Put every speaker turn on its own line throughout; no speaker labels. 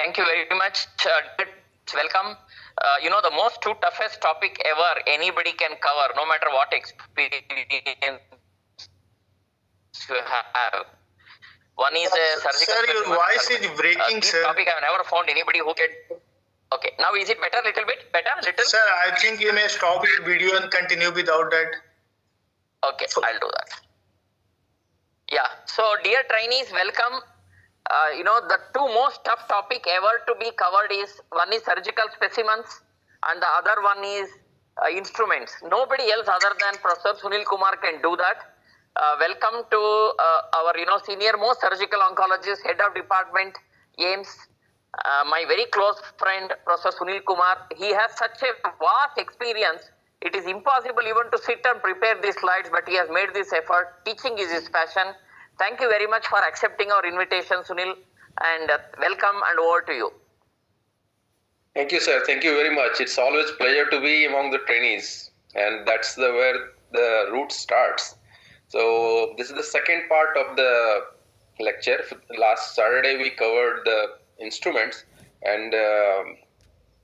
Thank you very much. Welcome. The most two toughest topic ever anybody can cover, no matter what experience you have. One is a surgical.
Sir, your voice is breaking,
this
sir.
topic I've never found anybody who can. Okay, now is it better? Little bit better? Little.
Sir, I think you may stop your video and continue without that.
Okay, I'll do that. Yeah. So, dear trainees, welcome. The two most tough topic ever to be covered is one is surgical specimens and the other one is instruments. Nobody else other than Professor Sunil Kumar can do that. Welcome to our senior most surgical oncologist, head of department, AIMS, my very close friend Professor Sunil Kumar. He has such a vast experience. It is impossible even to sit and prepare these slides, but he has made this effort. Teaching is his passion. Thank you very much for accepting our invitation, Sunil, and welcome and over to you.
Thank you, sir. Thank you very much. It's always a pleasure to be among the trainees, and that's where the route starts. So this is the second part of the lecture. Last Saturday we covered the instruments, and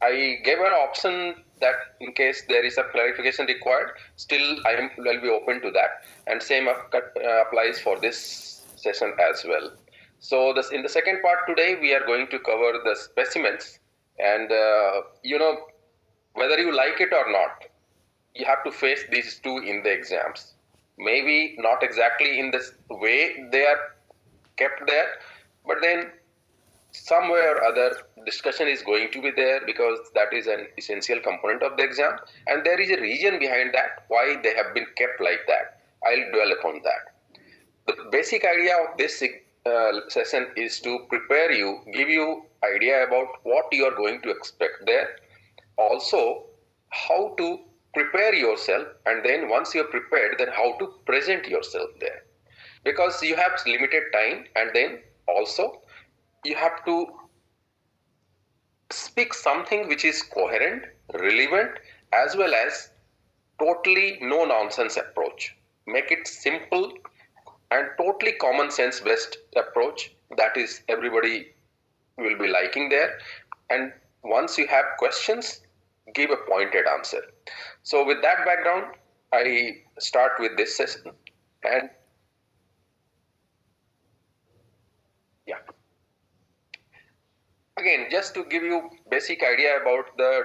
I gave an option that in case there is a clarification required, still will be open to that, and same applies for this session as well. So in the second part today, we are going to cover the specimens, and whether you like it or not, you have to face these two in the exams. Maybe not exactly in this way they are kept there, but then some way or other discussion is going to be there because that is an essential component of the exam, and there is a reason behind that why they have been kept like that. I'll dwell upon that. The basic idea of this session is to prepare you, give you idea about what you are going to expect there, also how to prepare yourself, and then once you're prepared, then how to present yourself there, because you have limited time, and then also you have to speak something which is coherent, relevant, as well as totally no nonsense approach. Make it simple and totally common sense based approach that is everybody will be liking there. And once you have questions, give a pointed answer. So with that background, I start with this session, and yeah. Again, just to give you basic idea about the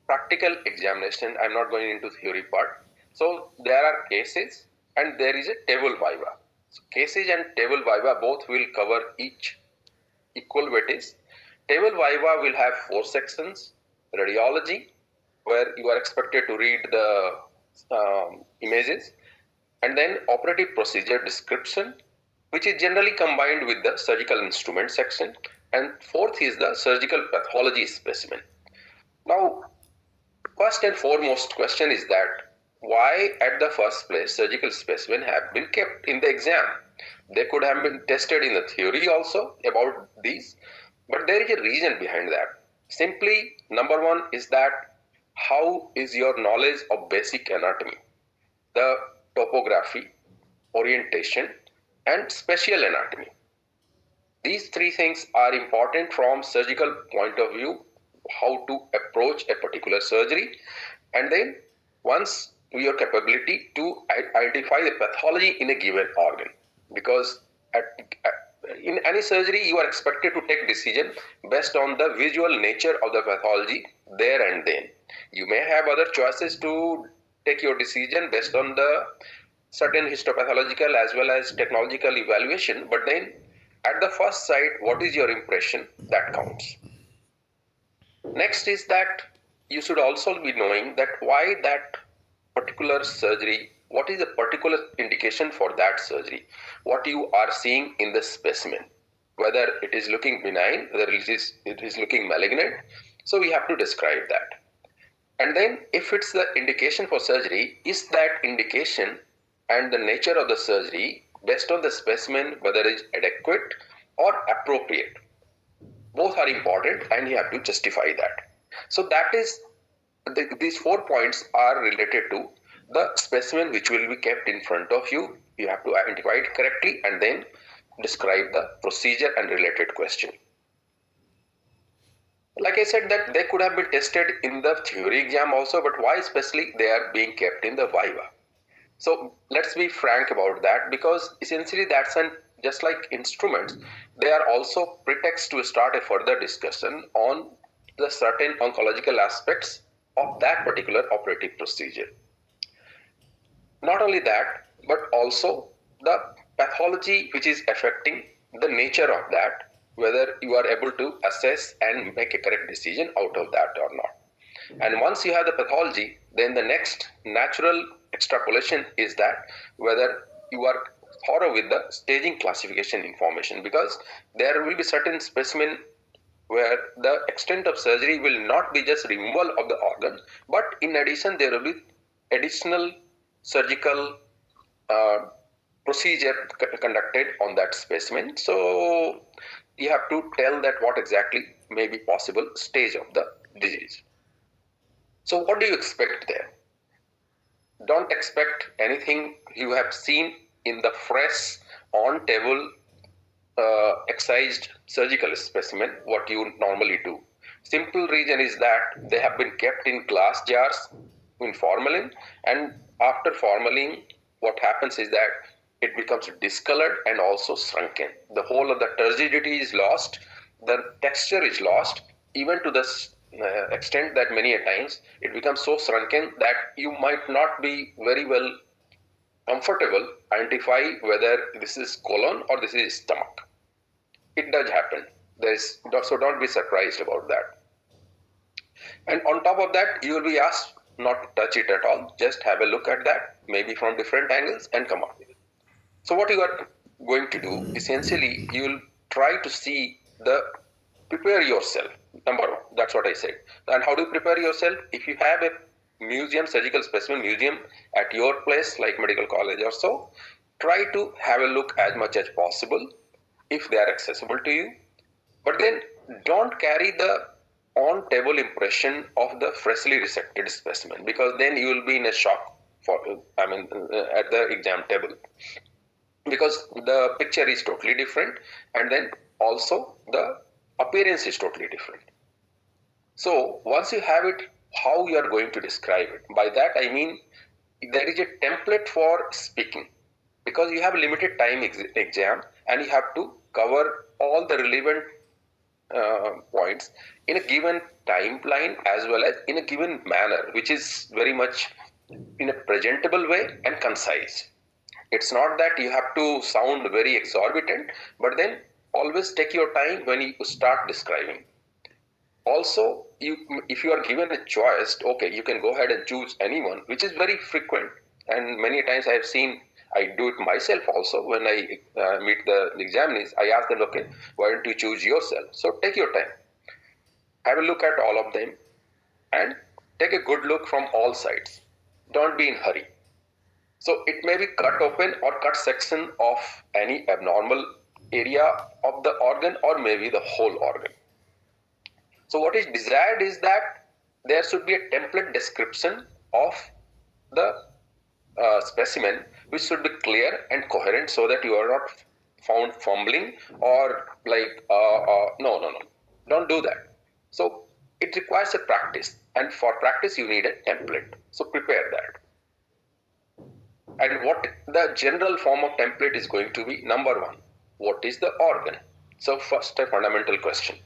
practical examination, I'm not going into theory part. So there are cases and there is a table viva. So cases and table viva both will cover each equal weightage. Table viva will have 4 sections: radiology, where you are expected to read the images, and then operative procedure description, which is generally combined with the surgical instrument section, and 4th is the surgical pathology specimen. Now, first and foremost question is that why at the first place surgical specimen have been kept in the exam? They could have been tested in the theory also about these, but there is a reason behind that. Simply, number one is that how is your knowledge of basic anatomy, the topography, orientation, and special anatomy. These 3 things are important from surgical point of view, how to approach a particular surgery, and then once your capability to identify the pathology in a given organ, because in any surgery you are expected to take decision based on the visual nature of the pathology there and then. You may have other choices to take your decision based on the certain histopathological as well as technological evaluation, but then at the first sight, what is your impression? That counts. Next is that you should also be knowing that why that particular surgery, what is the particular indication for that surgery, what you are seeing in the specimen, whether it is looking benign, whether it is looking malignant. So we have to describe that. And then if it's the indication for surgery, is that indication and the nature of the surgery based on the specimen, whether it is adequate or appropriate. Both are important and you have to justify that. So that is, these 4 points are related to the specimen which will be kept in front of you. You have to identify it correctly and then describe the procedure and related question. Like I said, that they could have been tested in the theory exam also, but why especially they are being kept in the viva? So let's be frank about that, because essentially that's just like instruments, they are also pretext to start a further discussion on the certain oncological aspects of that particular operative procedure. Not only that, but also the pathology which is affecting the nature of that, whether you are able to assess and make a correct decision out of that or not. And once you have the pathology, then the next natural extrapolation is that whether you are thorough with the staging classification information, because there will be certain specimen where the extent of surgery will not be just removal of the organ, but in addition there will be additional surgical procedure conducted on that specimen. So you have to tell that what exactly may be possible stage of the disease. So what do you expect there? Don't expect anything you have seen in the fresh on table excised surgical specimen, what you normally do. Simple reason is that they have been kept in glass jars in formalin, and after formalin, what happens is that it becomes discolored and also shrunken. The whole of the turgidity is lost, the texture is lost, even to the extent that many a times it becomes so shrunken that you might not be very well comfortable identify whether this is colon or this is stomach. It does happen. So don't be surprised about that. And on top of that, you will be asked not to touch it at all. Just have a look at that, maybe from different angles, and come out. So what you are going to do, essentially, you will try to see prepare yourself. Number one, that's what I said. And how do you prepare yourself? If you have a museum, surgical specimen museum at your place, like medical college or so, try to have a look as much as possible if they are accessible to you. But then don't carry the on table impression of the freshly resected specimen, because then you will be in a shock at the exam table, because the picture is totally different, and then also the appearance is totally different. So once you have it, how you are going to describe it? By that I mean there is a template for speaking, because you have a limited time exam and you have to cover all the relevant points in a given timeline as well as in a given manner, which is very much in a presentable way and concise. It's not that you have to sound very exorbitant, but then always take your time when you start describing. Also, if you are given a choice, okay, you can go ahead and choose anyone, which is very frequent. And many times I have seen, I do it myself also when I meet the examinees. I ask them, okay, why don't you choose yourself? So take your time. Have a look at all of them and take a good look from all sides. Don't be in hurry. So it may be cut open or cut section of any abnormal area of the organ, or maybe the whole organ. So what is desired is that there should be a template description of the specimen, which should be clear and coherent, so that you are not found fumbling or like no, don't do that. So it requires a practice, and for practice you need a template. So prepare that. And what the general form of template is going to be: number one, what is the organ? So first, a fundamental question: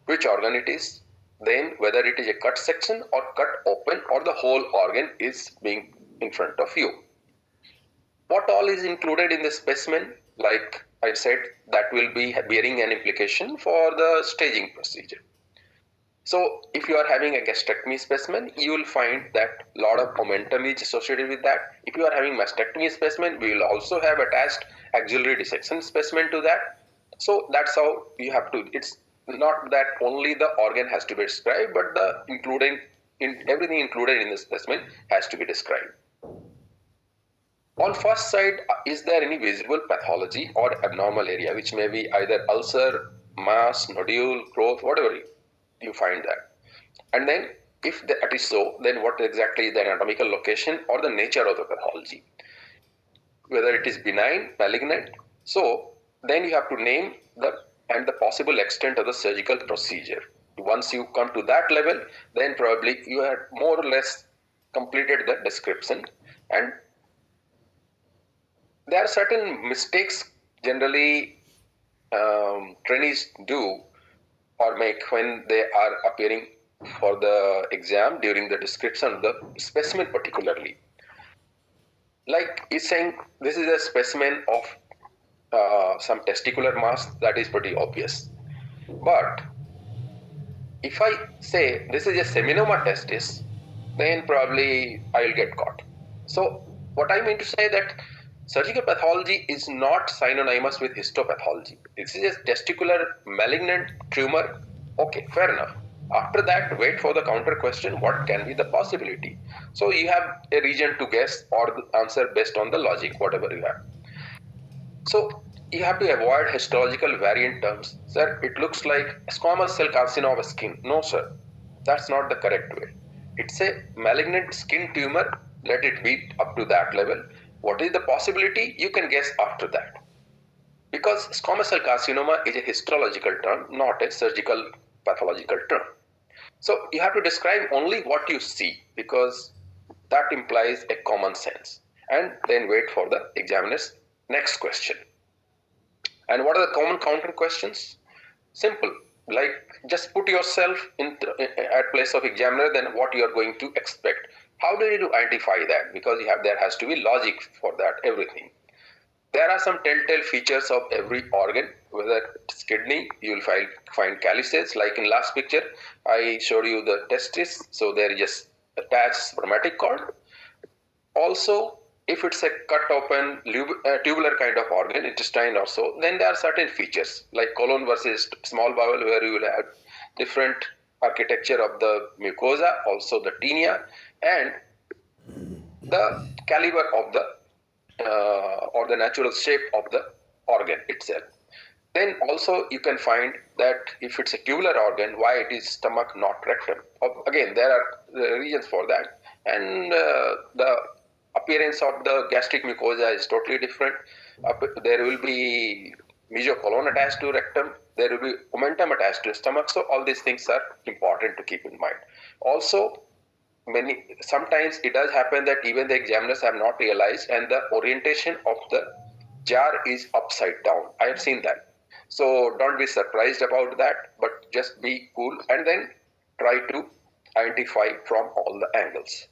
which organ it is, then whether it is a cut section or cut open or the whole organ is being in front of you. What all is included in the specimen, like I said, that will be bearing an implication for the staging procedure. So if you are having a gastrectomy specimen, you will find that a lot of momentum is associated with that. If you are having mastectomy specimen, we will also have attached axillary dissection specimen to that. So that's how you have to, it's not that only the organ has to be described, but everything included in the specimen has to be described. On first side, is there any visible pathology or abnormal area, which may be either ulcer, mass, nodule, growth, whatever you find that. And then if that is so, then what exactly is the anatomical location or the nature of the pathology, whether it is benign, malignant. So then you have to name the possible extent of the surgical procedure. Once you come to that level, then probably you have more or less completed the description. And there are certain mistakes generally trainees do or make when they are appearing for the exam during the description of the specimen particularly. Like he's saying this is a specimen of some testicular mass, that is pretty obvious. But if I say this is a seminoma testis, then probably I will get caught. So what I mean to say that surgical pathology is not synonymous with histopathology. This is a testicular malignant tumor. Okay, fair enough. After that, wait for the counter question, what can be the possibility? So you have a region to guess or answer based on the logic, whatever you have. So you have to avoid histological variant terms. Sir, it looks like squamous cell carcinoma of skin. No, sir, that's not the correct way. It's a malignant skin tumor. Let it be up to that level. What is the possibility? You can guess after that. Because squamous cell carcinoma is a histological term, not a surgical pathological term. So you have to describe only what you see, because that implies a common sense. And then wait for the examiner's next question. And what are the common counter questions? Simple, like just put yourself at place of examiner, then what you are going to expect. How do you identify that? Because there has to be logic for that, everything. There are some telltale features of every organ, whether it's kidney, you will find calyces. Like in last picture, I showed you the testis, so there is just attached spermatic cord. Also, if it's a cut open tubular kind of organ, intestine or so, then there are certain features like colon versus small bowel, where you will have different architecture of the mucosa, also the tinea, and the caliber of the or the natural shape of the organ itself. Then also you can find that if it's a tubular organ, why it is stomach, not rectum. Again, there are reasons for that, and the appearance of the gastric mucosa is totally different. There will be mesocolon attached to rectum, there will be omentum attached to stomach. So all these things are important to keep in mind. Also, sometimes it does happen that even the examiners have not realized, and the orientation of the jar is upside down. I have seen that. So don't be surprised about that, but just be cool and then try to identify from all the angles.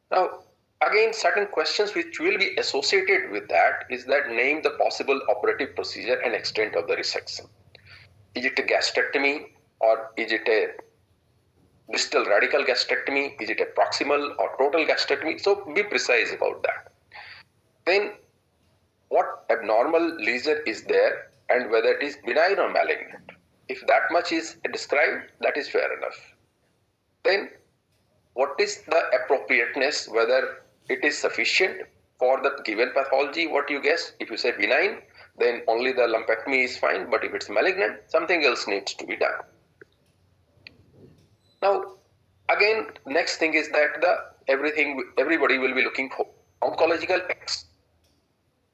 Now, again, certain questions which will be associated with that is that name the possible operative procedure and extent of the resection. Is it a gastrectomy, or is it a distal radical gastrectomy? Is it a proximal or total gastrectomy? So be precise about that. Then what abnormal lesion is there and whether it is benign or malignant. If that much is described, that is fair enough. Then what is the appropriateness, whether it is sufficient for the given pathology, what you guess. If you say benign, then only the lumpectomy is fine, but if it's malignant, something else needs to be done. Now, again, next thing is that everybody will be looking for oncological X.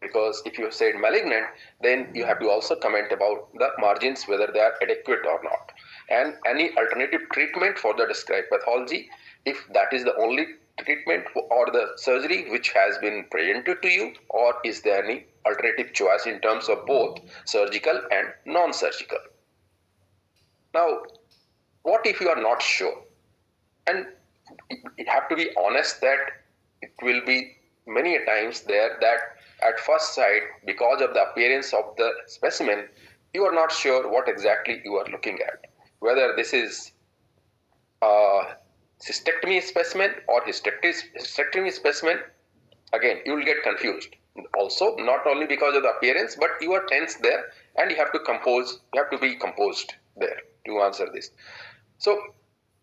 Because if you said malignant, then you have to also comment about the margins, whether they are adequate or not. And any alternative treatment for the described pathology, if that is the only treatment or the surgery which has been presented to you, or is there any alternative choice in terms of both surgical and non-surgical. Now, what if you are not sure? And you have to be honest that it will be many a times there that at first sight, because of the appearance of the specimen, you are not sure what exactly you are looking at. Whether this is a cystectomy specimen or hysterectomy specimen, again, you will get confused. Also, not only because of the appearance, but you are tense there and you have to be composed there to answer this. So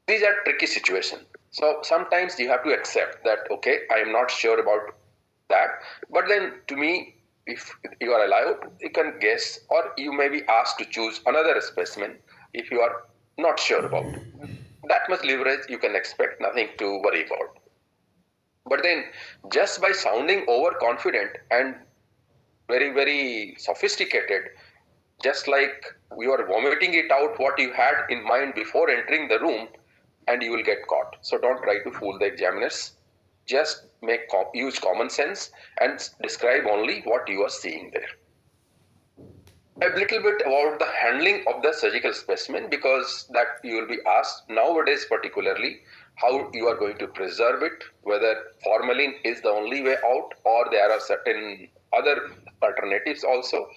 these are tricky situations. So sometimes you have to accept that, okay, I am not sure about that, but then to me, if you are allowed, you can guess, or you may be asked to choose another specimen if you are not sure about. That much leverage you can expect, nothing to worry about. But then just by sounding overconfident and very, very sophisticated, just like you are vomiting it out what you had in mind before entering the room, and you will get caught. So don't try to fool the examiners. Just use common sense and describe only what you are seeing there. A little bit about the handling of the surgical specimen, because that you will be asked nowadays, particularly how you are going to preserve it, whether formalin is the only way out or there are certain other alternatives also,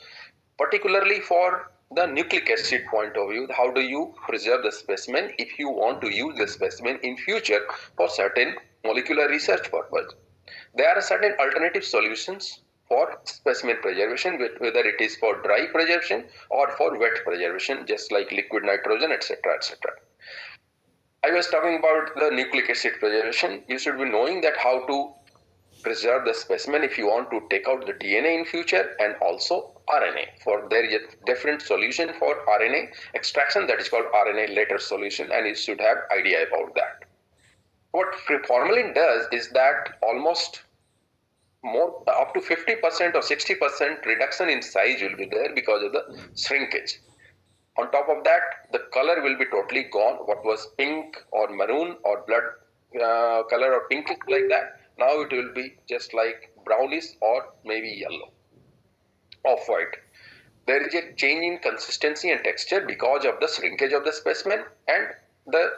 particularly for the nucleic acid point of view. How do you preserve the specimen if you want to use the specimen in future for certain molecular research purpose? There are certain alternative solutions for specimen preservation, whether it is for dry preservation or for wet preservation, just like liquid nitrogen, etc., etc. I was talking about the nucleic acid preservation. You should be knowing that how to preserve the specimen if you want to take out the DNA in future, and also RNA. For there is a different solution for RNA extraction, that is called RNA later solution, and you should have idea about that. What formalin does is that almost more up to 50% or 60% reduction in size will be there because of the shrinkage. On top of that, the color will be totally gone. What was pink or maroon or blood color or pinkish like that, now it will be just like brownish or maybe yellow, off-white. There is a change in consistency and texture because of the shrinkage of the specimen, and the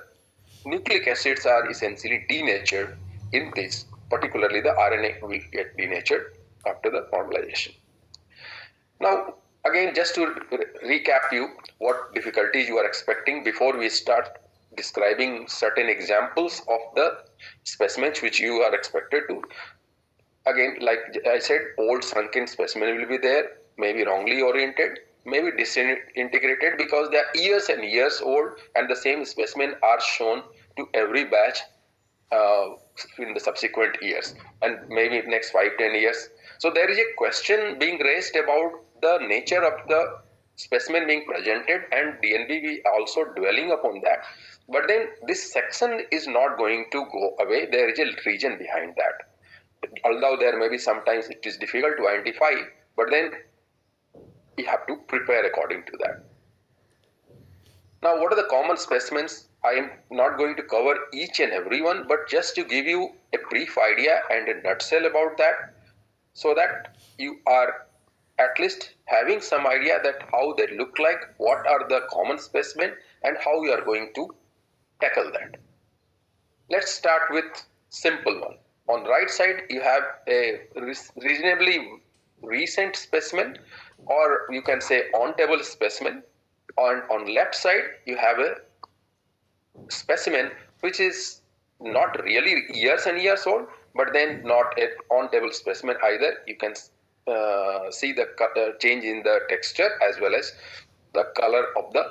nucleic acids are essentially denatured in this. Particularly the RNA will get denatured after the formalization. Now, again, just to recap you what difficulties you are expecting before we start describing certain examples of the specimens which you are expected to. Again, like I said, old shrunken specimen will be there, maybe wrongly oriented, maybe disintegrated because they are years and years old, and the same specimen are shown to every batch in the subsequent years, and maybe next 5-10 years. So there is a question being raised about the nature of the specimen being presented, and DNB also dwelling upon that. But then this section is not going to go away. There is a reason behind that. Although there may be sometimes it is difficult to identify, but then you have to prepare according to that. Now, what are the common specimens? I am not going to cover each and every one, but just to give you a brief idea and a nutshell about that, so that you are at least having some idea that how they look like, what are the common specimen, and how you are going to tackle that. Let's start with simple one. On right side, you have a reasonably recent specimen, or you can say on-table specimen. On left side, you have a specimen which is not really years and years old, but then not an on-table specimen either. You can see the change in the texture as well as the color of the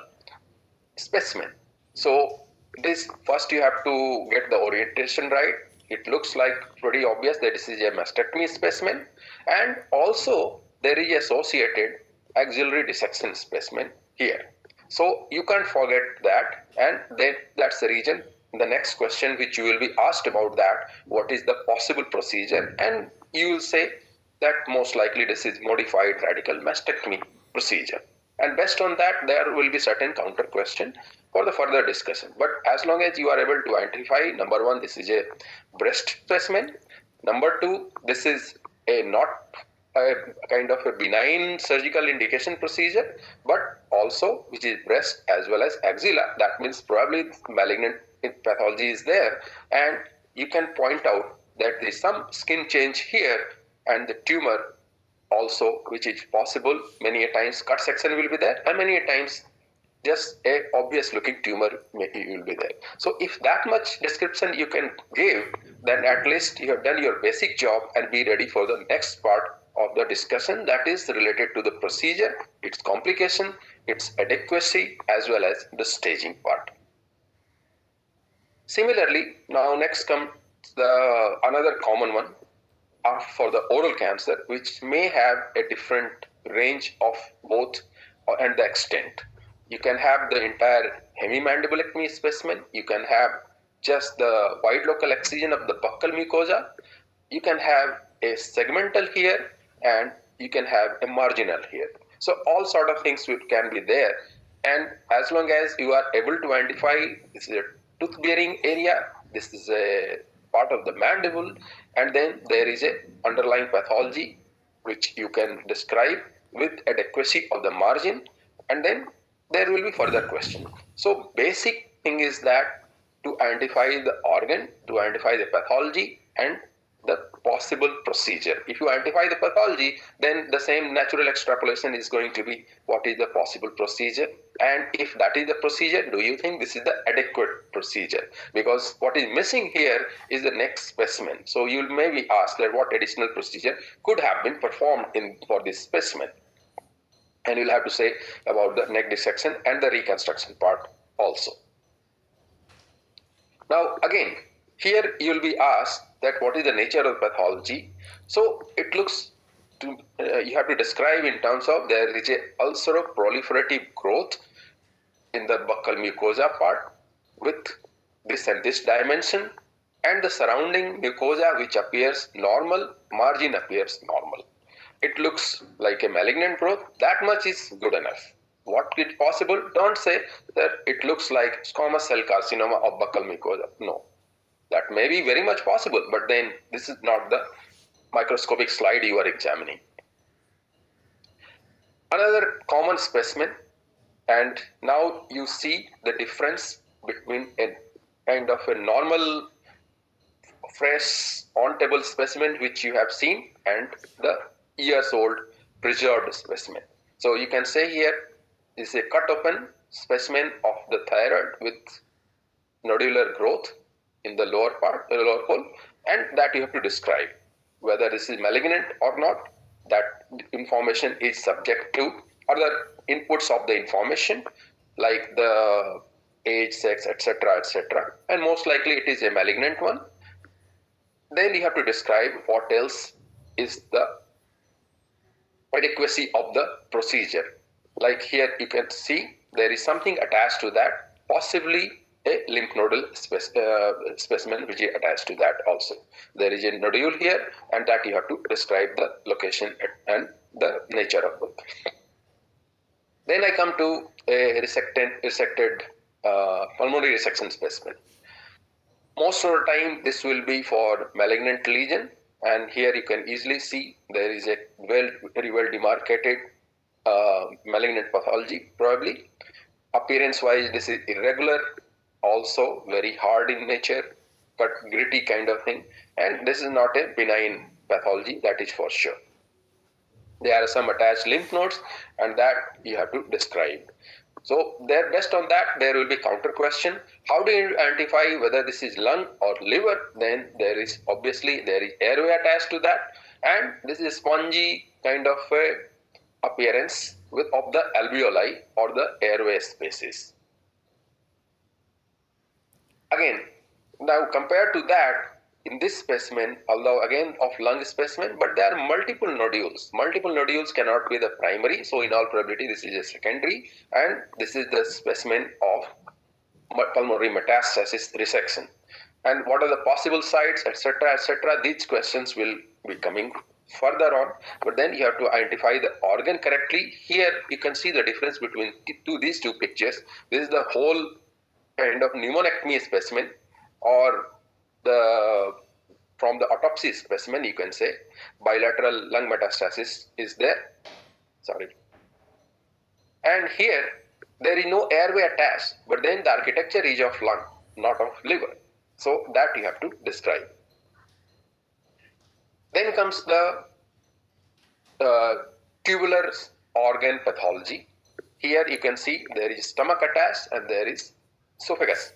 specimen. So this first you have to get the orientation right. It looks like pretty obvious that this is a mastectomy specimen, and also there is associated axillary dissection specimen here. So you can't forget that, and then that's the reason the next question which you will be asked about that, what is the possible procedure, and you will say that most likely this is modified radical mastectomy procedure. And based on that, there will be certain counter question for the further discussion. But as long as you are able to identify, number one, this is a breast specimen. Number two, this is a not a kind of a benign surgical indication procedure, but also which is breast as well as axilla. That means probably malignant pathology is there, and you can point out that there is some skin change here, and the tumor also, which is possible. Many a times cut section will be there, and many a times just a obvious looking tumor will be there. So if that much description you can give, then at least you have done your basic job and be ready for the next part of the discussion, that is related to the procedure, its complication, its adequacy, as well as the staging part. Similarly, now next comes the another common one for the oral cancer, which may have a different range of both and the extent. You can have the entire hemimandibulectomy specimen. You can have just the wide local excision of the buccal mucosa. You can have a segmental here, and you can have a marginal here. So all sort of things can be there. And as long as you are able to identify this is a tooth bearing area, this is a part of the mandible, and then there is a underlying pathology which you can describe with adequacy of the margin, and then there will be further question. So basic thing is that to identify the organ, to identify the pathology and the possible procedure. If you identify the pathology, then the same natural extrapolation is going to be what is the possible procedure, and if that is the procedure, do you think this is the adequate procedure? Because what is missing here is the neck specimen. So you may be asked that what additional procedure could have been performed for this specimen, and you'll have to say about the neck dissection and the reconstruction part also. Now again, here you'll be asked that what is the nature of pathology. So it looks to, you have to describe in terms of there is a ulceroproliferative growth in the buccal mucosa part with this and this dimension, and the surrounding mucosa which appears normal, margin appears normal. It looks like a malignant growth. That much is good enough. What is possible? Don't say that it looks like squamous cell carcinoma of buccal mucosa. No. That may be very much possible, but then this is not the microscopic slide you are examining. Another common specimen, and now you see the difference between a kind of a normal fresh on-table specimen which you have seen and the years old preserved specimen. So you can say here is a cut open specimen of the thyroid with nodular growth in the lower part, the lower pole, and that you have to describe whether this is malignant or not. That information is subject to other inputs of the information like the age, sex, etc., etc., and most likely it is a malignant one. Then you have to describe what else is the adequacy of the procedure. Like here you can see there is something attached to that, possibly a lymph nodal specimen which is attached to that also. There is a nodule here, and that you have to describe the location and the nature of it. Then I come to a resected pulmonary resection specimen. Most of the time this will be for malignant lesion, and here you can easily see there is a very well demarcated malignant pathology probably. Appearance wise this is irregular, also very hard in nature, but gritty kind of thing, and this is not a benign pathology, that is for sure. There are some attached lymph nodes, and that you have to describe. So there, based on that, there will be counter question. How do you identify whether this is lung or liver? Then there is obviously there is airway attached to that, and this is spongy kind of a appearance of the alveoli or the airway spaces. Again, now compared to that, in this specimen, although again of lung specimen, but there are multiple nodules. Multiple nodules cannot be the primary, so in all probability this is a secondary, and this is the specimen of pulmonary metastasis resection. And what are the possible sites, etc., etc. These questions will be coming further on, but then you have to identify the organ correctly. Here you can see the difference between these two pictures. This is the whole kind of pneumonectomy specimen, or from the autopsy specimen you can say bilateral lung metastasis is there. Sorry. And here there is no airway attached, but then the architecture is of lung, not of liver. So that you have to describe. Then comes the tubular organ pathology. Here you can see there is stomach attached and there is esophagus,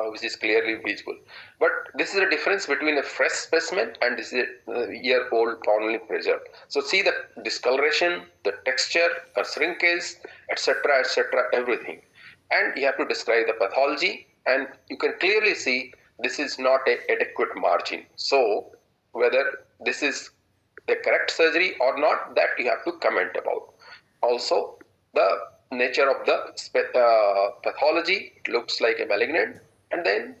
which is clearly visible. But this is a difference between a fresh specimen and this is a year-old formerly preserved. So see the discoloration, the texture, the shrinkage, etc., etc., everything. And you have to describe the pathology, and you can clearly see this is not an adequate margin. So whether this is the correct surgery or not, that you have to comment about. Also, the nature of the pathology, it looks like a malignant, and then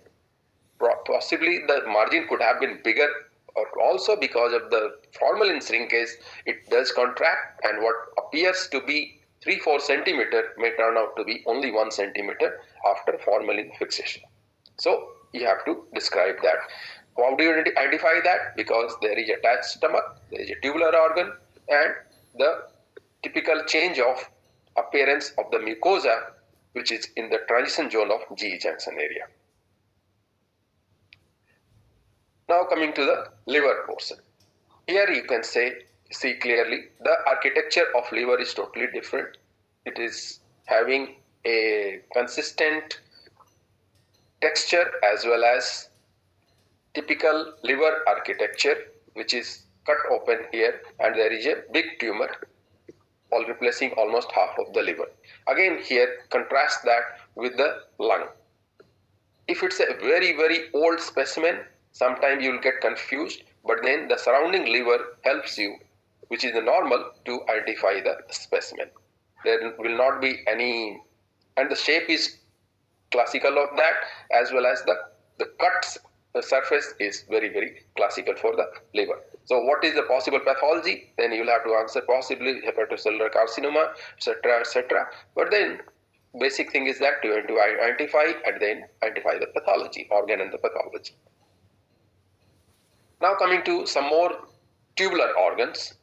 possibly the margin could have been bigger or also because of the formalin shrinkage, it does contract, and what appears to be 3-4 centimeter may turn out to be only 1 centimeter after formalin fixation. So you have to describe that. How do you identify that? Because there is attached stomach, there is a tubular organ, and the typical change of appearance of the mucosa, which is in the transition zone of GE junction area. Now coming to the liver portion. Here you can see clearly the architecture of liver is totally different. It is having a consistent texture as well as typical liver architecture, which is cut open here, and there is a big tumor all replacing almost half of the liver. Again, here contrast that with the lung. If it's a very old specimen, sometimes you will get confused, but then the surrounding liver helps you, which is the normal, to identify the specimen. There will not be any, and the shape is classical of that, as well as the cut surface is very classical for the liver. So what is the possible pathology? Then you will have to answer possibly hepatocellular carcinoma, etc. But then basic thing is that you have to identify and then identify the pathology, organ and the pathology. Now coming to some more tubular organs.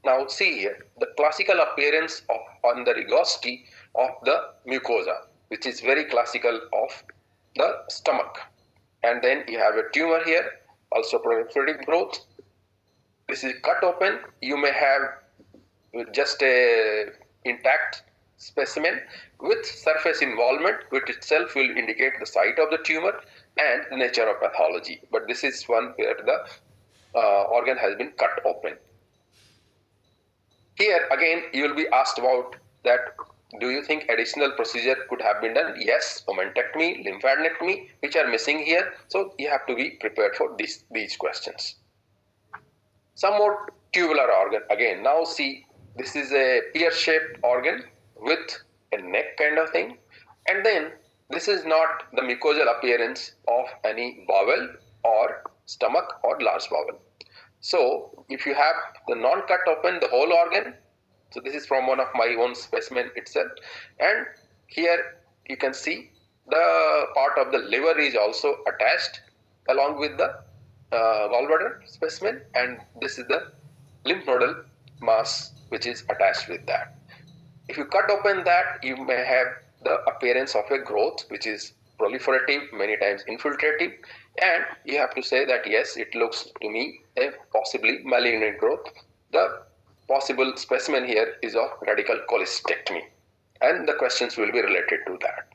Now see here the classical appearance on the rugosity of the mucosa, which is very classical of the stomach. And then you have a tumor here, also proliferative growth. This is cut open. You may have just a intact specimen with surface involvement, which itself will indicate the site of the tumor and the nature of pathology. But this is one where the organ has been cut open. Here again you will be asked about that. Do you think additional procedure could have been done? Yes, omentectomy, lymphadenectomy, which are missing here. So you have to be prepared for these questions. Some more tubular organ. Again, now see, this is a pear-shaped organ with a neck kind of thing. And then this is not the mucosal appearance of any bowel or stomach or large bowel. So if you have the non-cut open, the whole organ, so this is from one of my own specimen itself, and here you can see the part of the liver is also attached along with the gallbladder specimen, and this is the lymph nodal mass which is attached with that. If you cut open that, you may have the appearance of a growth which is proliferative, many times infiltrative, and you have to say that yes, it looks to me a possibly malignant growth. The possible specimen here is of radical cholecystectomy, and the questions will be related to that.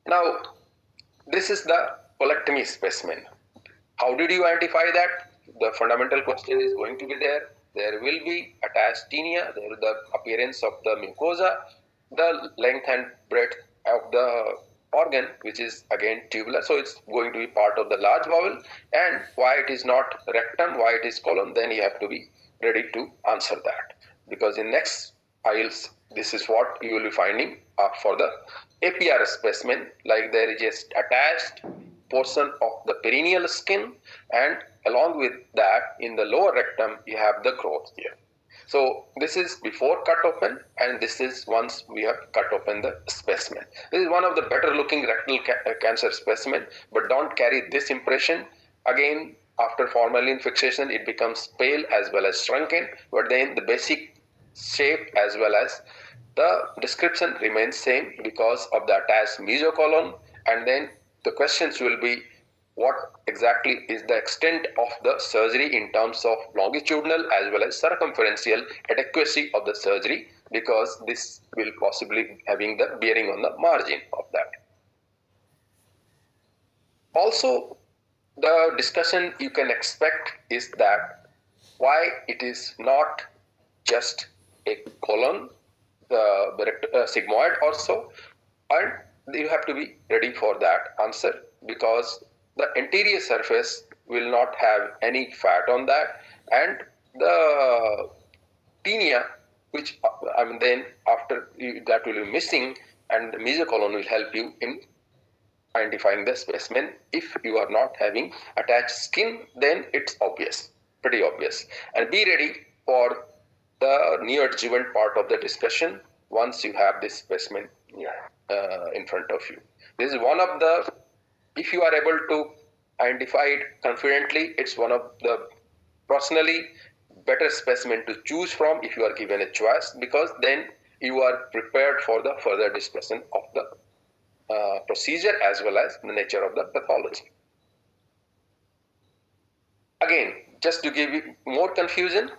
Now, this is the colectomy specimen. How did you identify that? The fundamental question is going to be there. There will be attached tinea, there is the appearance of the mucosa, the length and breadth of the organ, which is again tubular, so it's going to be part of the large bowel, and why it is not rectum, why it is colon, then you have to be ready to answer that, because in next files this is what you will be finding for the APR specimen, like there is just attached portion of the perineal skin, and along with that in the lower rectum you have the growth here. So this is before cut open, and this is once we have cut open the specimen. This is one of the better looking rectal cancer specimen, but don't carry this impression. Again, after formalin fixation, it becomes pale as well as shrunken, but then the basic shape as well as the description remains same because of the attached mesocolon, and then the questions will be what exactly is the extent of the surgery in terms of longitudinal as well as circumferential adequacy of the surgery, because this will possibly having the bearing on the margin of that. Also, the discussion you can expect is that why it is not just a colon, the sigmoid also, and you have to be ready for that answer, because the anterior surface will not have any fat on that, and the tinea, which then after that will be missing, and the mesocolon will help you in identifying the specimen. If you are not having attached skin, then it's obvious, pretty obvious. And be ready for the neoadjuvant part of the discussion once you have this specimen in front of you. This is one of the, if you are able to identify it confidently, it's one of the personally better specimen to choose from if you are given a choice, because then you are prepared for the further discussion of the procedure as well as the nature of the pathology. Again, just to give you more confusion,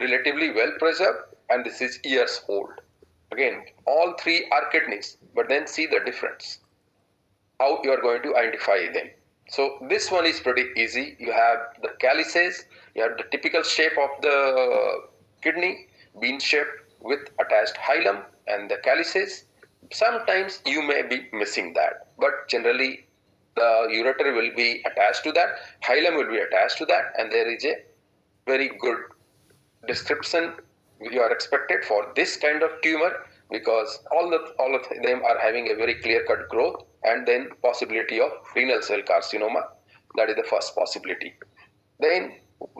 relatively well preserved, and this is years old. Again, all three are kidneys, but then see the difference, how you are going to identify them. So this one is pretty easy. You have the calyces, you have the typical shape of the kidney, bean shape with attached hilum and the calyces. Sometimes you may be missing that, but generally the ureter will be attached to that, hilum will be attached to that, and there is a very good description you are expected for this kind of tumor, because all of them are having a very clear-cut growth, and then possibility of renal cell carcinoma. That is the first possibility. Then,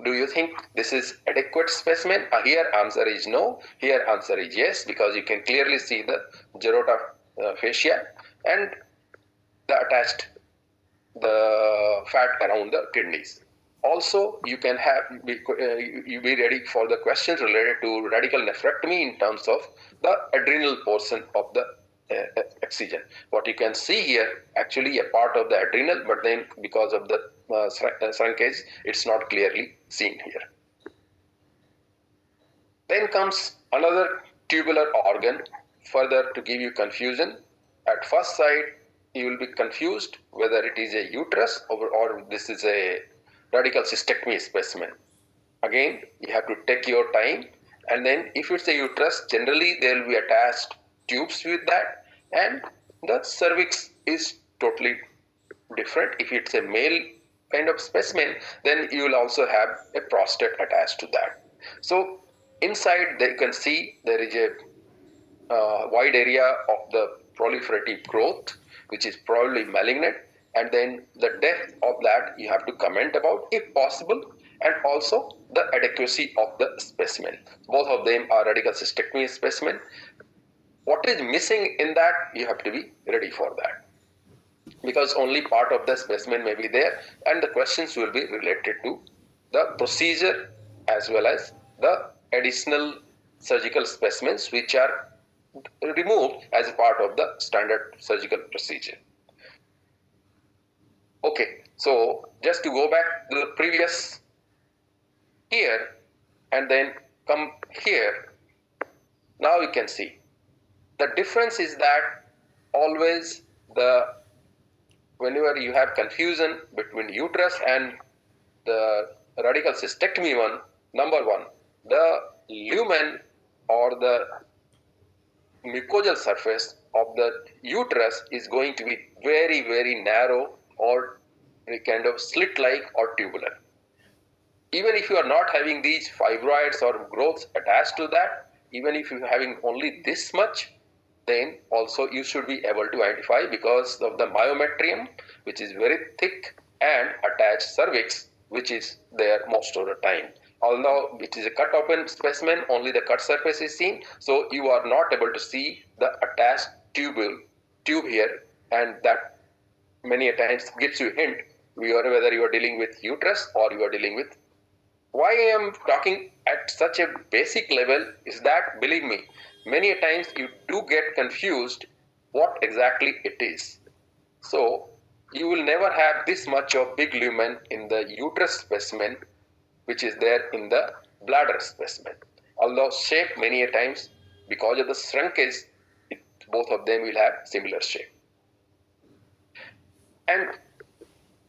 do you think this is adequate specimen? Here answer is no. Here answer is yes, because you can clearly see the gerota fascia and the attached the fat around the kidneys. Also, you can have you be ready for the questions related to radical nephrectomy in terms of the adrenal portion of the excision. What you can see here, actually a part of the adrenal, but then because of the shrinkage, it's not clearly seen here. Then comes another tubular organ, further to give you confusion. At first sight, you will be confused whether it is a uterus or this is a radical cystectomy specimen. Again, you have to take your time, and then if it's a uterus, generally there will be attached tubes with that, and the cervix is totally different. If it's a male kind of specimen, then you will also have a prostate attached to that. So inside you can see there is a wide area of the proliferative growth, which is probably malignant, and then the depth of that you have to comment about if possible, and also the adequacy of the specimen. Both of them are radical cystectomy specimen. What is missing in that, you have to be ready for that, because only part of the specimen may be there, and the questions will be related to the procedure as well as the additional surgical specimens which are removed as a part of the standard surgical procedure. Okay, so just to go back to the previous here and then come here, now you can see the difference is that always whenever you have confusion between uterus and the radical cystectomy one, number one, the lumen or the mucosal surface of the uterus is going to be very, very narrow or a kind of slit-like or tubular. Even if you are not having these fibroids or growths attached to that, even if you are having only this much, then also you should be able to identify because of the myometrium, which is very thick, and attached cervix, which is there most of the time. Although it is a cut open specimen, only the cut surface is seen, so you are not able to see the attached tube here, and that many a times gives you a hint whether you are dealing with uterus or you are dealing with. Why I am talking at such a basic level is that, believe me, many a times you do get confused what exactly it is. So you will never have this much of big lumen in the uterus specimen which is there in the bladder specimen. Although shape many a times, because of the shrinkage, both of them will have similar shape. And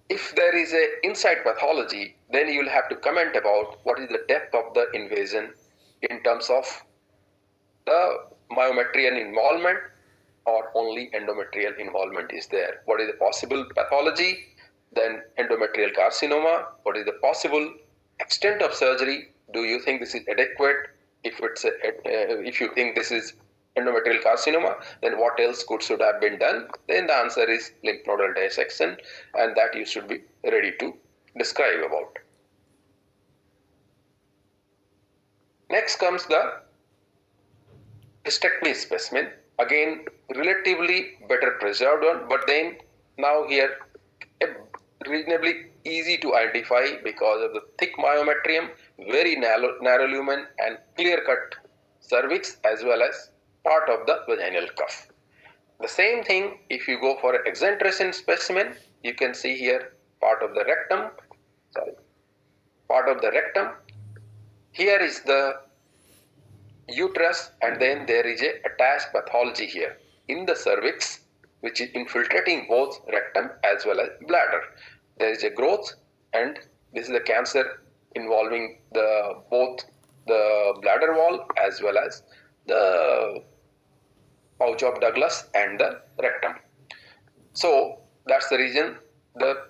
if there is a inside pathology, then you will have to comment about what is the depth of the invasion in terms of the myometrial involvement or only endometrial involvement is there. What is the possible pathology? Then endometrial carcinoma. What is the possible extent of surgery? Do you think this is adequate? If you think this is endometrial carcinoma, then what else should have been done? Then the answer is lymph nodal dissection, and that you should be ready to describe about. Next comes the hysterectomy specimen, again relatively better preserved one, but then now here reasonably easy to identify because of the thick myometrium, very narrow lumen and clear cut cervix as well as part of the vaginal cuff. The same thing if you go for an exenteration specimen, you can see here part of the rectum, Here is the uterus, and then there is a attached pathology here in the cervix which is infiltrating both rectum as well as bladder. There is a growth, and this is a cancer involving both the bladder wall as well as the pouch of Douglas and the rectum. So that's the reason the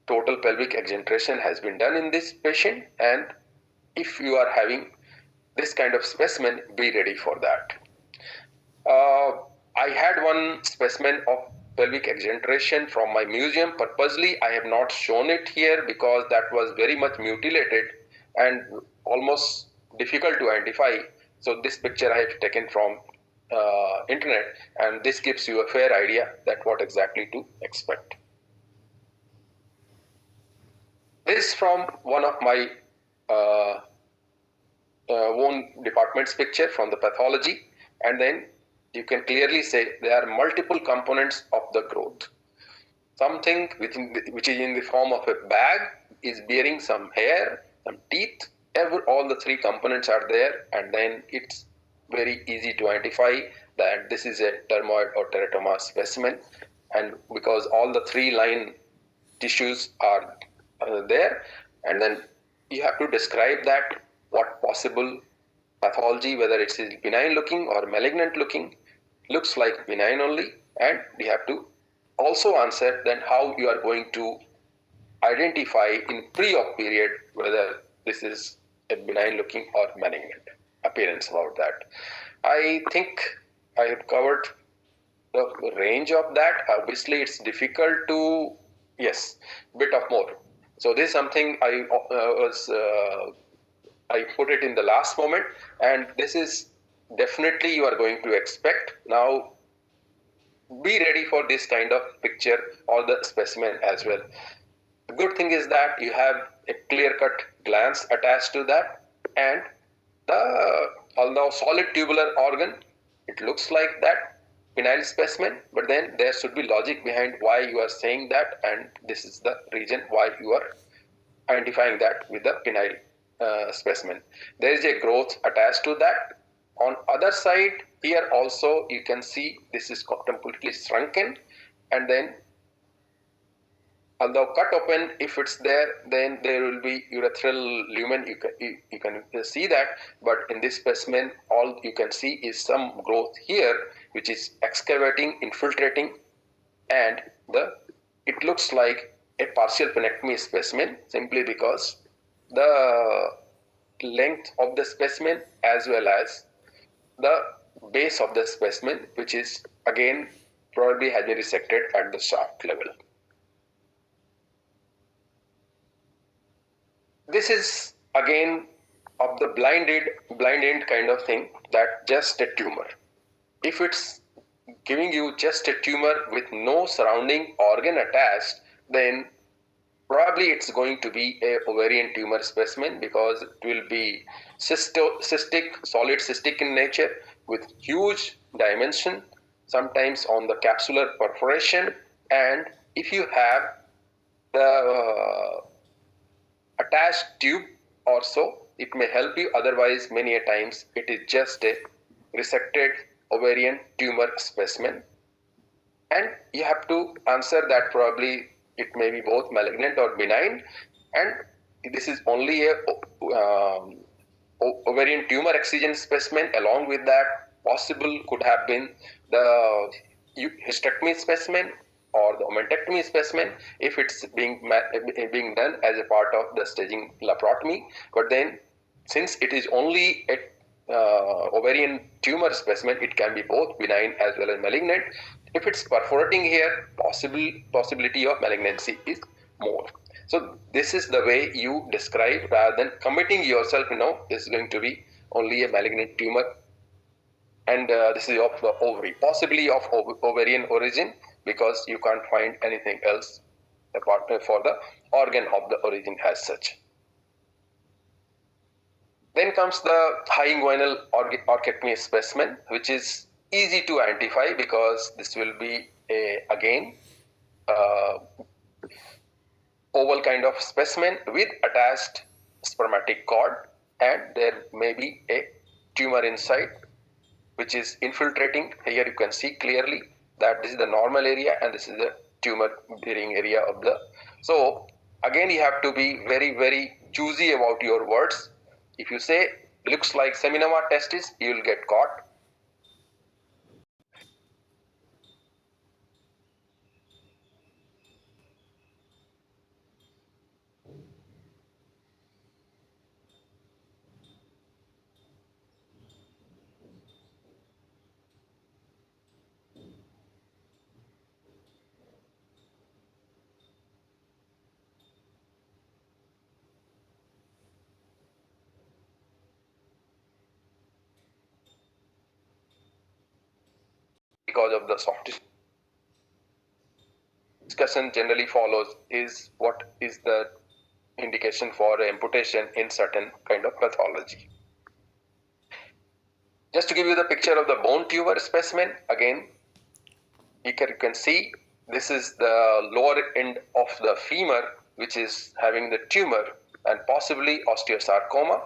total pelvic exenteration has been done in this patient, and if you are having this kind of specimen, be ready for that. I had one specimen of pelvic exenteration from my museum. Purposely, I have not shown it here because that was very much mutilated and almost difficult to identify. So this picture I have taken from internet, and this gives you a fair idea that what exactly to expect. This is from one of my own department's picture from the pathology, and then you can clearly say there are multiple components of the growth. Something which is in the form of a bag is bearing some hair, some teeth, all the three components are there, and then it's very easy to identify that this is a dermoid or teratoma specimen, and because all the three line tissues are there, and then you have to describe that what possible pathology, whether it's benign looking or malignant looking, looks like benign only, and you have to also answer then how you are going to identify in pre-op period whether this is a benign looking or malignant appearance about that. I think I have covered the range of that. Obviously, it's difficult to, yes, bit of more. So this is something I put it in the last moment, and this is definitely you are going to expect. Now, be ready for this kind of picture or the specimen as well. The good thing is that you have a clear-cut glance attached to that, and although solid tubular organ, it looks like that penile specimen, but then there should be logic behind why you are saying that, and this is the reason why you are identifying that with the penile specimen. There is a growth attached to that. On other side, here also you can see this is completely shrunken, and then although cut open, if it's there, then there will be urethral lumen. You can see that, but in this specimen, all you can see is some growth here, which is excavating, infiltrating, and it looks like a partial penectomy specimen simply because the length of the specimen as well as the base of the specimen, which is again probably has been resected at the shaft level. This is again of the blind end kind of thing, that just a tumor. If it's giving you just a tumor with no surrounding organ attached, then probably it's going to be a ovarian tumor specimen because it will be cystic, solid cystic in nature with huge dimension, sometimes on the capsular perforation, and if you have the attached tube or so, it may help you. Otherwise, many a times it is just a resected ovarian tumor specimen, and you have to answer that probably it may be both malignant or benign, and this is only a ovarian tumor excision specimen. Along with that, possible could have been the hysterectomy specimen or the omentectomy specimen if it's being done as a part of the staging laparotomy. But then, since it is only a ovarian tumor specimen, it can be both benign as well as malignant. If it's perforating here, possibility of malignancy is more. So this is the way you describe rather than committing yourself, this is going to be only a malignant tumor, and this is of the ovary, possibly of ovarian origin, because you can't find anything else apart for the organ of the origin as such. Then comes the high inguinal orchectomy specimen, which is easy to identify because this will be again oval kind of specimen with attached spermatic cord, and there may be a tumor inside which is infiltrating. Here you can see clearly that this is the normal area and this is the tumor bearing area of the. So again, you have to be very, very choosy about your words. If you say looks like seminoma testis, you will get caught. Because of the soft discussion generally follows is what is the indication for amputation in certain kind of pathology. Just to give you the picture of the bone tumor specimen, again, you can see this is the lower end of the femur which is having the tumor and possibly osteosarcoma.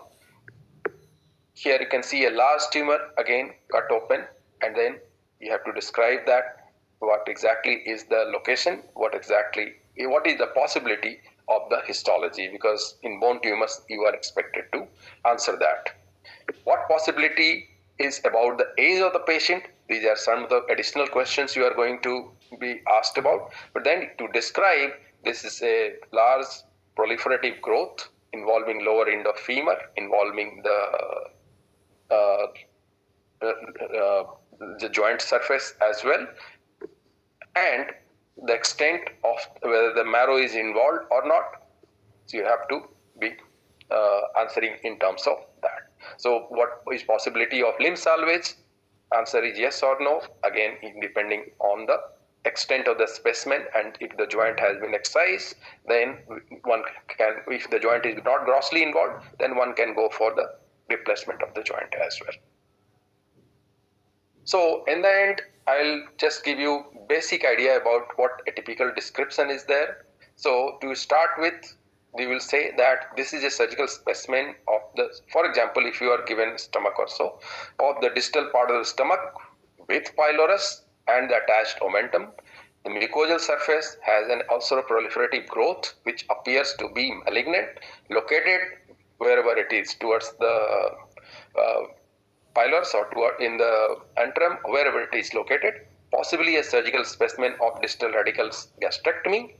Here you can see a large tumor again cut open, and then you have to describe that what exactly is the location, what is the possibility of the histology, because in bone tumors you are expected to answer that. What possibility is about the age of the patient? These are some of the additional questions you are going to be asked about. But then to describe, this is a large proliferative growth involving lower end of femur, involving the joint surface as well, and the extent of whether the marrow is involved or not. So you have to be answering in terms of that. So what is possibility of limb salvage? Answer is yes or no, again depending on the extent of the specimen, and if the joint has been excised, then one can, if the joint is not grossly involved, then one can go for the replacement of the joint as well. So in the end, I'll just give you basic idea about what a typical description is there. So to start with, we will say that this is a surgical specimen of the, for example, if you are given stomach or so, of the distal part of the stomach with pylorus and the attached omentum. The mucosal surface has an ulceroproliferative growth which appears to be malignant, located wherever it is, towards the pylorus or in the antrum, wherever it is located, possibly a surgical specimen of distal radical gastrectomy.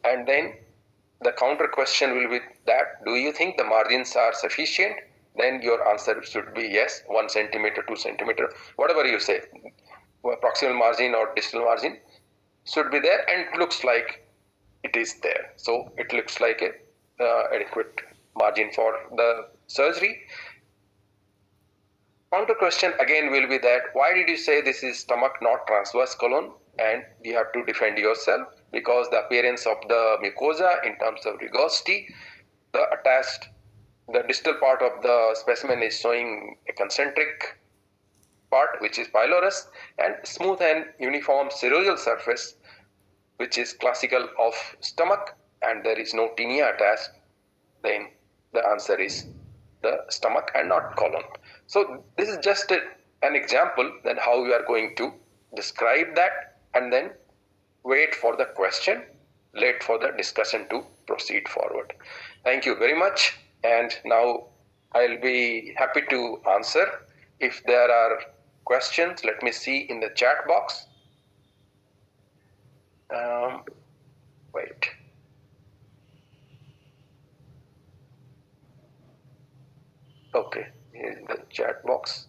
And then the counter question will be that, do you think the margins are sufficient? Then your answer should be yes, 1 centimeter, 2 centimeter, whatever you say, proximal margin or distal margin should be there, and it looks like it is there. So it looks like a adequate margin for the surgery. Counter question again will be that, why did you say this is stomach, not transverse colon? And you have to defend yourself, because the appearance of the mucosa in terms of rugosity, the distal part of the specimen is showing a concentric part which is pylorus, and smooth and uniform serosal surface which is classical of stomach, and there is no tinea attached. Then the answer is the stomach and not colon. So this is just an example then how we are going to describe that, and then wait for the question, wait for the discussion to proceed forward. Thank you very much, and now I'll be happy to answer if there are questions. Let me see in the chat box. Wait. Okay, in the chat box.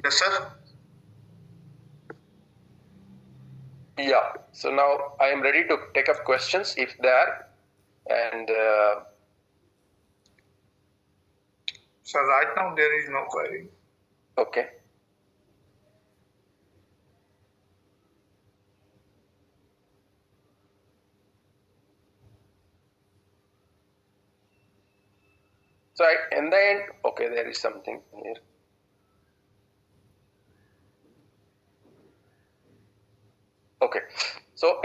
Yes, sir.
Yeah, so now I am ready to take up questions if there are. And
So right now there is no query.
okay. So in the end, okay, there is something here. Okay, so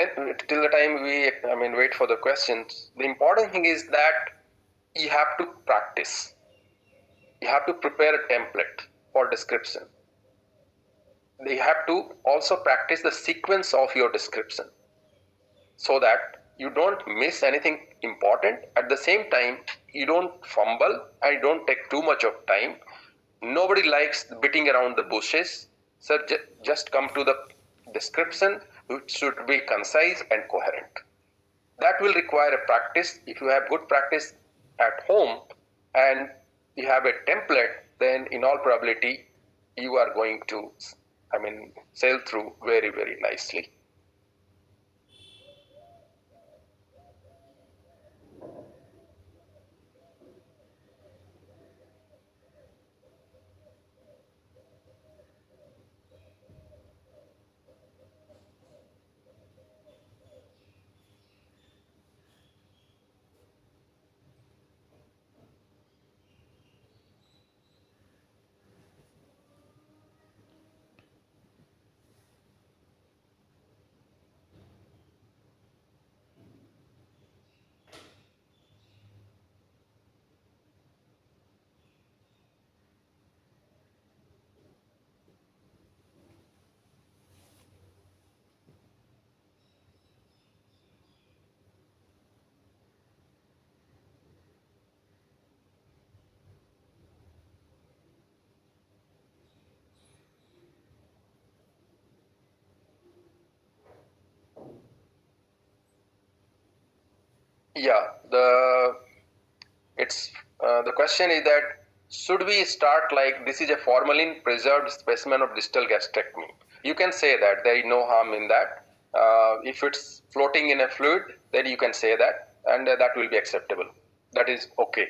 till the time we, wait for the questions, the important thing is that you have to practice. You have to prepare a template for description. You have to also practice the sequence of your description so that you don't miss anything important. At the same time, you don't fumble and you don't take too much of time. Nobody likes beating around the bushes. So just come to the description, which should be concise and coherent. That will require a practice. If you have good practice at home and you have a template, then in all probability you are going to sail through very, very nicely. Yeah, the question is that should we start like this is a formalin preserved specimen of distal gastrectomy? You can say that there is no harm in that. If it's floating in a fluid, then you can say that, and that will be acceptable. That is okay.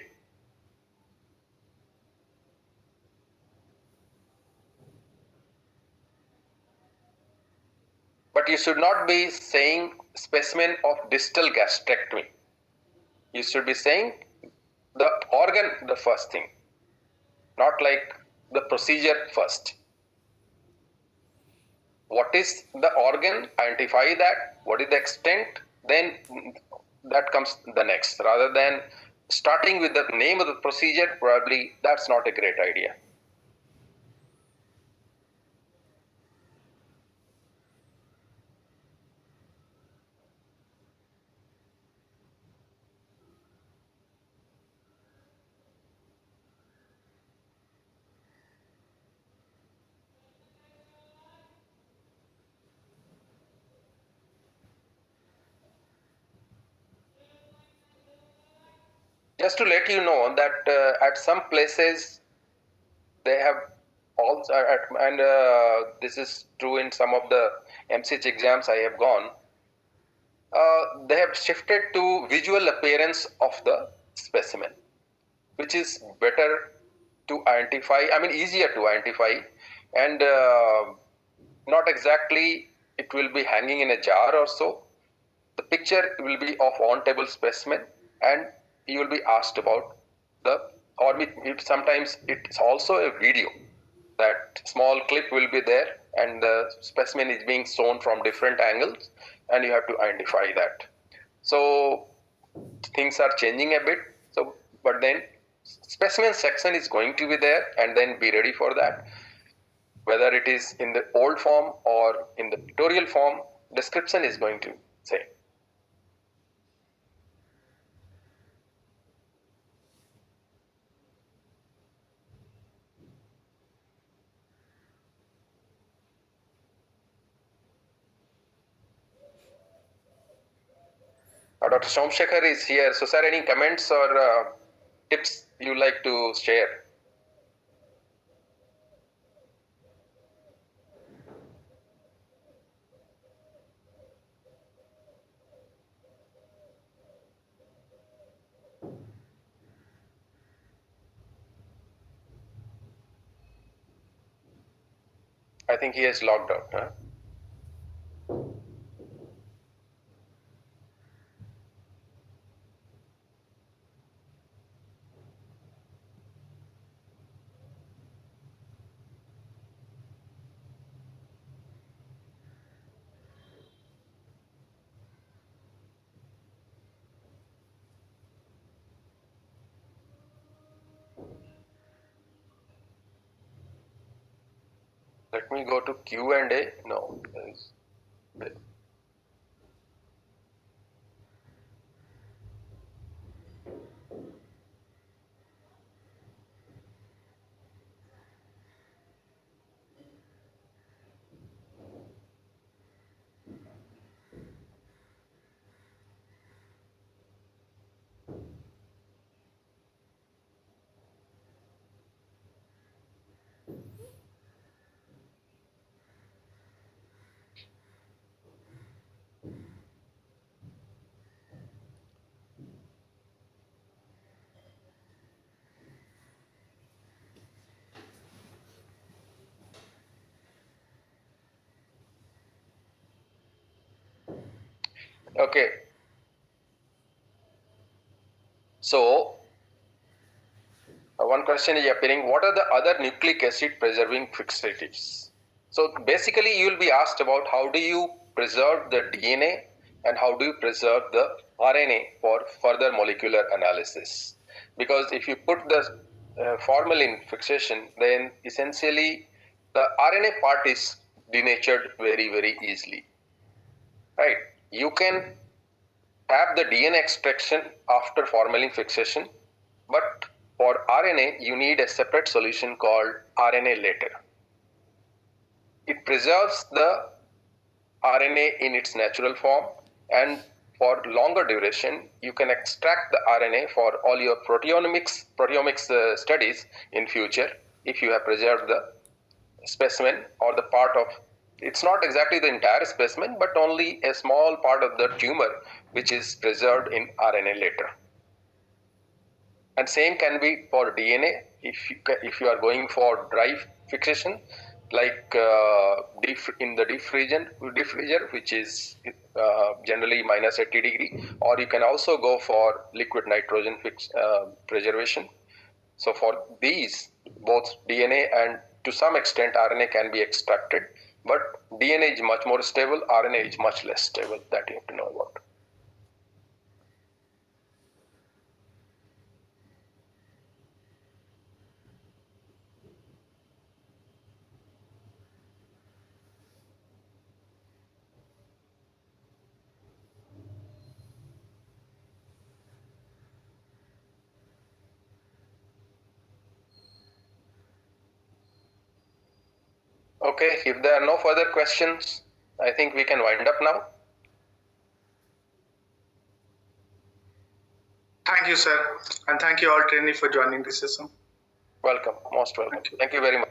But you should not be saying specimen of distal gastrectomy. You should be saying the organ the first thing, not like the procedure first. What is the organ? Identify that. What is the extent? Then that comes the next. Rather than starting with the name of the procedure, probably that's not a great idea. Just to let you know that at some places they have also, and this is true in some of the MCH exams I have gone, they have shifted to visual appearance of the specimen, which is better to identify, easier to identify, and not exactly it will be hanging in a jar or so. The picture will be of on-table specimen, and you will be asked about sometimes it's also a video. That small clip will be there, and the specimen is being shown from different angles, and you have to identify that. So things are changing a bit. So, but then specimen section is going to be there, and then be ready for that. Whether it is in the old form or in the pictorial form, description is going to say. Dr. Somshekhar is here. So, sir, any comments or tips you like to share? I think he has logged out. Huh? Let me go to Q&A. No. Okay. So, one question is appearing, what are the other nucleic acid preserving fixatives? So basically you will be asked about how do you preserve the DNA and how do you preserve the RNA for further molecular analysis. Because if you put the formalin fixation, then essentially the RNA part is denatured very easily. Right? You can have the DNA extraction after formalin fixation, but for RNA, you need a separate solution called RNA later. It preserves the RNA in its natural form, and for longer duration, you can extract the RNA for all your proteomics studies in future if you have preserved the specimen or the part of, it's not exactly the entire specimen, but only a small part of the tumor which is preserved in RNA later. And same can be for DNA if you are going for dry fixation, like in the deep freezer, which is generally minus 80 degree, or you can also go for liquid nitrogen preservation. So for these, both DNA and to some extent RNA can be extracted, but DNA is much more stable, RNA is much less stable. That you have to know about. Okay, if there are no further questions, I think we can wind up now.
Thank you, sir. And thank you all trainee for joining this session.
Welcome, most welcome. Thank you very much.